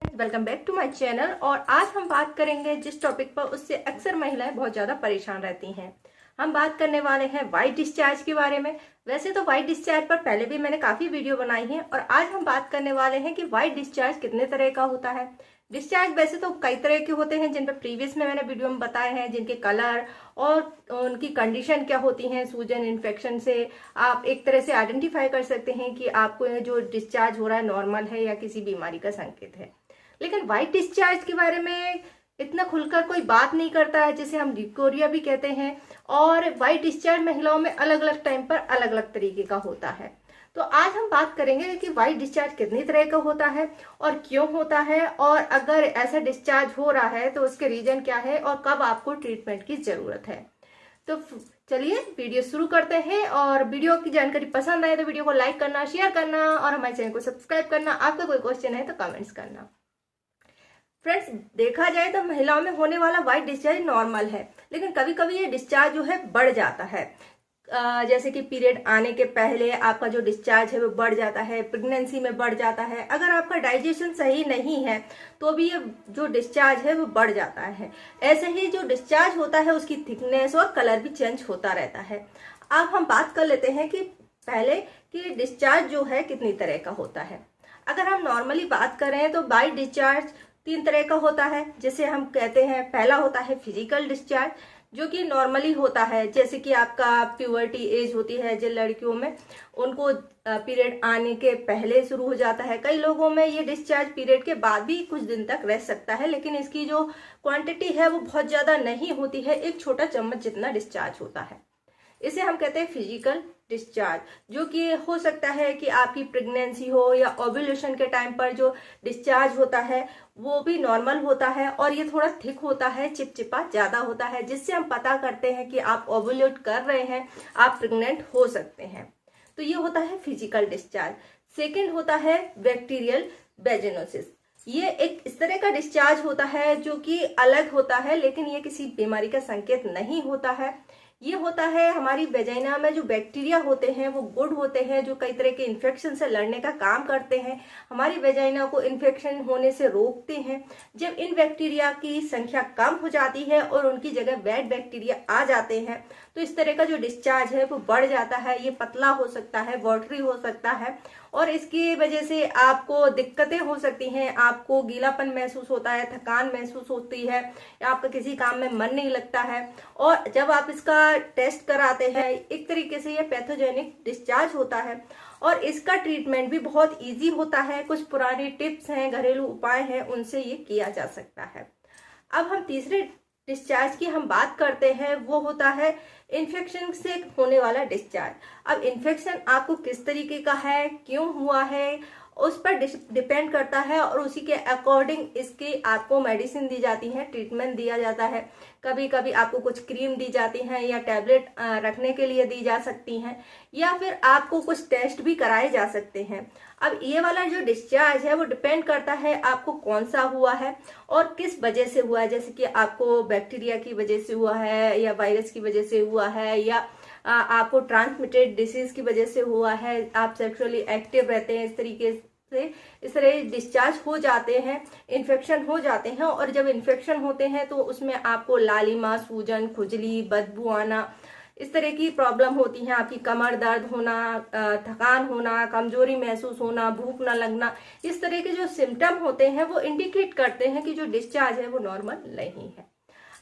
Welcome back to my channel. और आज हम बात करेंगे जिस टॉपिक पर उससे अक्सर महिलाएं बहुत ज़्यादा परेशान रहती हैं। हम बात करने वाले हैं वाइट डिस्चार्ज के बारे में। वैसे तो वाइट डिस्चार्ज पर पहले भी मैंने काफ़ी वीडियो बनाई है और आज हम बात करने वाले हैं कि वाइट डिस्चार्ज कितने तरह का होता है। डिस्चार्ज वैसे तो कई तरह के होते हैं जिन पर प्रीवियस में मैंने वीडियो में बताए हैं, जिनके कलर और उनकी कंडीशन क्या होती हैं। सूजन, इन्फेक्शन से आप एक तरह से आइडेंटिफाई कर सकते हैं कि आपको जो डिस्चार्ज हो रहा है नॉर्मल है या किसी बीमारी का संकेत है। लेकिन वाइट डिस्चार्ज के बारे में इतना खुलकर कोई बात नहीं करता है, जिसे हम डिस्कोरिया भी कहते हैं। और वाइट डिस्चार्ज महिलाओं में अलग अलग टाइम पर अलग अलग तरीके का होता है। तो आज हम बात करेंगे कि वाइट डिस्चार्ज कितनी तरह का होता है और क्यों होता है, और अगर ऐसा डिस्चार्ज हो रहा है तो उसके रीजन क्या है और कब आपको ट्रीटमेंट की जरूरत है। तो चलिए वीडियो शुरू करते हैं। और वीडियो की जानकारी पसंद आए तो वीडियो को लाइक करना, शेयर करना और हमारे चैनल को सब्सक्राइब करना। आपका कोई क्वेश्चन है तो कमेंट्स करना। फ्रेंड्स, देखा जाए तो महिलाओं में होने वाला वाइट डिस्चार्ज नॉर्मल है, लेकिन कभी कभी ये डिस्चार्ज जो है बढ़ जाता है। जैसे कि पीरियड आने के पहले आपका जो डिस्चार्ज है वो बढ़ जाता है, प्रेगनेंसी में बढ़ जाता है। अगर आपका डाइजेशन सही नहीं है तो भी ये जो डिस्चार्ज है वो बढ़ जाता है। ऐसे ही जो डिस्चार्ज होता है उसकी थिकनेस और कलर भी चेंज होता रहता है। अब हम बात कर लेते हैं कि पहले कि डिस्चार्ज जो है कितनी तरह का होता है। अगर हम नॉर्मली बात करें तो वाइट डिस्चार्ज 3 तरह का होता है, जिसे हम कहते हैं। पहला होता है फिजिकल डिस्चार्ज, जो कि नॉर्मली होता है। जैसे कि आपका प्यूबर्टी एज होती है जिन लड़कियों में, उनको पीरियड आने के पहले शुरू हो जाता है। कई लोगों में ये डिस्चार्ज पीरियड के बाद भी कुछ दिन तक रह सकता है, लेकिन इसकी जो क्वांटिटी है वो बहुत ज़्यादा नहीं होती है। एक छोटा चम्मच जितना डिस्चार्ज होता है। इसे हम कहते हैं फिजिकल डिस्चार्ज, जो कि हो सकता है कि आपकी प्रेगनेंसी हो या ओव्यूलेशन के टाइम पर जो डिस्चार्ज होता है वो भी नॉर्मल होता है। और ये थोड़ा थिक होता है, चिपचिपा ज्यादा होता है, जिससे हम पता करते हैं कि आप ओव्यूलेट कर रहे हैं, आप प्रेग्नेंट हो सकते हैं। तो ये होता है फिजिकल डिस्चार्ज। सेकेंड होता है बैक्टीरियल वेजिनोसिस। ये एक इस तरह का डिस्चार्ज होता है जो कि अलग होता है, लेकिन ये किसी बीमारी का संकेत नहीं होता है। ये होता है हमारी वेजाइना में जो बैक्टीरिया होते हैं वो गुड होते हैं, जो कई तरह के इन्फेक्शन से लड़ने का काम करते हैं, हमारी वेजाइना को इन्फेक्शन होने से रोकते हैं। जब इन बैक्टीरिया की संख्या कम हो जाती है और उनकी जगह बैड बैक्टीरिया आ जाते हैं तो इस तरह का जो डिस्चार्ज है वो बढ़ जाता है। ये पतला हो सकता है, वाटरी हो सकता है, और इसकी वजह से आपको दिक्कतें हो सकती हैं। आपको गीलापन महसूस होता है, थकान महसूस होती है, आपका किसी काम में मन नहीं लगता है। और जब आप इसका टेस्ट कराते हैं, एक तरीके से ये पैथोजेनिक डिस्चार्ज होता है और इसका ट्रीटमेंट भी बहुत इजी होता है। कुछ पुरानी टिप्स हैं, घरेलू उपाय हैं, उनसे ये किया जा सकता है। अब हम तीसरे डिस्चार्ज की हम बात करते हैं, वो होता है इन्फेक्शन से होने वाला डिस्चार्ज। अब इन्फेक्शन आपको किस तरीके का है, क्यों हुआ है, उस पर डिपेंड करता है और उसी के अकॉर्डिंग इसकी आपको मेडिसिन दी जाती है, ट्रीटमेंट दिया जाता है। कभी कभी आपको कुछ क्रीम दी जाती हैं या टैबलेट रखने के लिए दी जा सकती हैं, या फिर आपको कुछ टेस्ट भी कराए जा सकते हैं। अब ये वाला जो डिस्चार्ज है वो डिपेंड करता है आपको कौन सा हुआ है और किस वजह से हुआ है। जैसे कि आपको बैक्टीरिया की वजह से हुआ है या वायरस की वजह से हुआ है या आपको ट्रांसमिटेड डिसीज की वजह से हुआ है, आप सेक्सुअली एक्टिव रहते हैं, इस तरीके से इस तरह डिस्चार्ज हो जाते हैं, इन्फेक्शन हो जाते हैं। और जब इन्फेक्शन होते हैं तो उसमें आपको लालिमा, सूजन, खुजली, बदबू आना, इस तरह की प्रॉब्लम होती है। आपकी कमर दर्द होना, थकान होना, कमजोरी महसूस होना, भूख न लगना, इस तरह के जो सिम्टम होते हैं वो इंडिकेट करते हैं कि जो डिस्चार्ज है वो नॉर्मल नहीं है।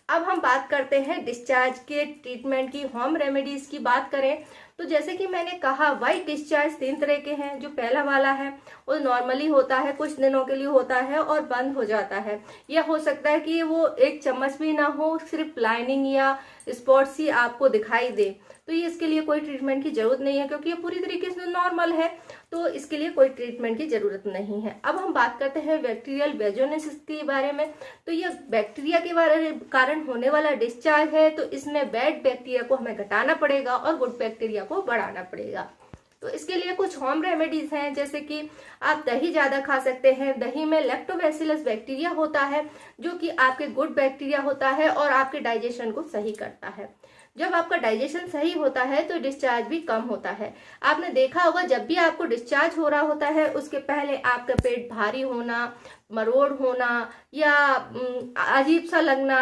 अब हम बात करते हैं डिस्चार्ज के ट्रीटमेंट की। होम रेमेडीज की बात करें तो जैसे कि मैंने कहा, वाइट डिस्चार्ज 3 तरह के हैं। जो पहला वाला है वो नॉर्मली होता है, कुछ दिनों के लिए होता है और बंद हो जाता है। यह हो सकता है कि वो 1 चम्मच भी ना हो, सिर्फ लाइनिंग या स्पॉट्स ही आपको दिखाई दे, तो ये इसके लिए कोई ट्रीटमेंट की जरूरत नहीं है, क्योंकि ये पूरी तरीके से नॉर्मल है, तो इसके लिए कोई ट्रीटमेंट की जरूरत नहीं है। अब हम बात करते हैं बैक्टीरियल वेजिनोसिस के बारे में। तो ये बैक्टीरिया के कारण होने वाला डिस्चार्ज है, तो इसमें बैड बैक्टीरिया को हमें घटाना पड़ेगा और गुड बैक्टीरिया को बढ़ाना पड़ेगा। तो इसके लिए कुछ होम रेमेडीज हैं, जैसे कि आप दही ज्यादा खा सकते हैं। दही में लैक्टोबैसिलस बैक्टीरिया होता है, जो कि आपके गुड बैक्टीरिया होता है और आपके डाइजेशन को सही करता है। जब आपका डाइजेशन सही होता है तो डिस्चार्ज भी कम होता है। आपने देखा होगा, जब भी आपको डिस्चार्ज हो रहा होता है उसके पहले आपका पेट भारी होना, मरोड़ होना या अजीब सा लगना,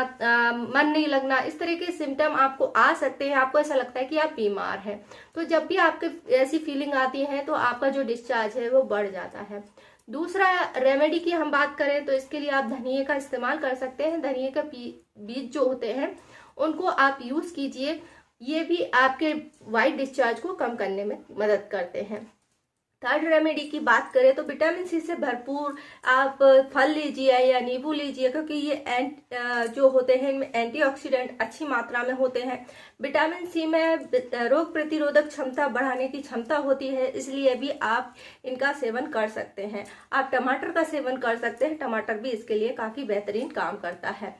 मन नहीं लगना, इस तरह के सिम्टम आपको आ सकते हैं। आपको ऐसा लगता है कि आप बीमार हैं। तो जब भी आपके ऐसी फीलिंग आती है तो आपका जो डिस्चार्ज है वो बढ़ जाता है। दूसरा रेमेडी की हम बात करें तो इसके लिए आप धनिए का इस्तेमाल कर सकते हैं। धनिए का बीज जो होते हैं उनको आप यूज कीजिए, ये भी आपके वाइट डिस्चार्ज को कम करने में मदद करते हैं। थर्ड रेमेडी की बात करें तो विटामिन सी से भरपूर आप फल लीजिए या नींबू लीजिए, क्योंकि ये जो होते हैं इनमें एंटीऑक्सीडेंट अच्छी मात्रा में होते हैं। विटामिन सी में रोग प्रतिरोधक क्षमता बढ़ाने की क्षमता होती है, इसलिए भी आप इनका सेवन कर सकते हैं। आप टमाटर का सेवन कर सकते हैं, टमाटर भी इसके लिए काफी बेहतरीन काम करता है।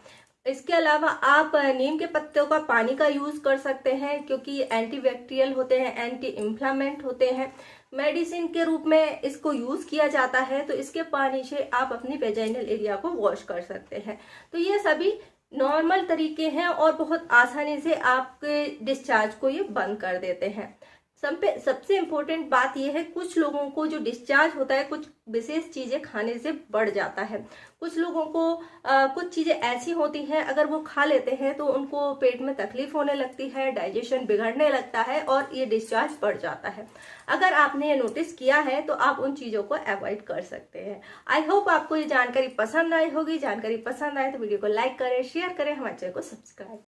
इसके अलावा आप नीम के पत्तों का पानी का यूज कर सकते हैं, क्योंकि ये एंटीबैक्टीरियल होते हैं, एंटी इन्फ्लामेंट होते हैं। मेडिसिन के रूप में इसको यूज किया जाता है, तो इसके पानी से आप अपनी वेजाइनल एरिया को वॉश कर सकते हैं। तो ये सभी नॉर्मल तरीके हैं और बहुत आसानी से आपके डिस्चार्ज को ये बंद कर देते हैं। सबसे इम्पोर्टेंट बात यह है, कुछ लोगों को जो डिस्चार्ज होता है कुछ विशेष चीजें खाने से बढ़ जाता है। कुछ लोगों को कुछ चीजें ऐसी होती हैं, अगर वो खा लेते हैं तो उनको पेट में तकलीफ होने लगती है, डाइजेशन बिगड़ने लगता है और ये डिस्चार्ज बढ़ जाता है। अगर आपने ये नोटिस किया है तो आप उन चीजों को अवॉइड कर सकते हैं। आई होप आपको ये जानकारी पसंद आई होगी। जानकारी पसंद आए तो वीडियो को लाइक करें, शेयर करें, हमारे चैनल को सब्सक्राइब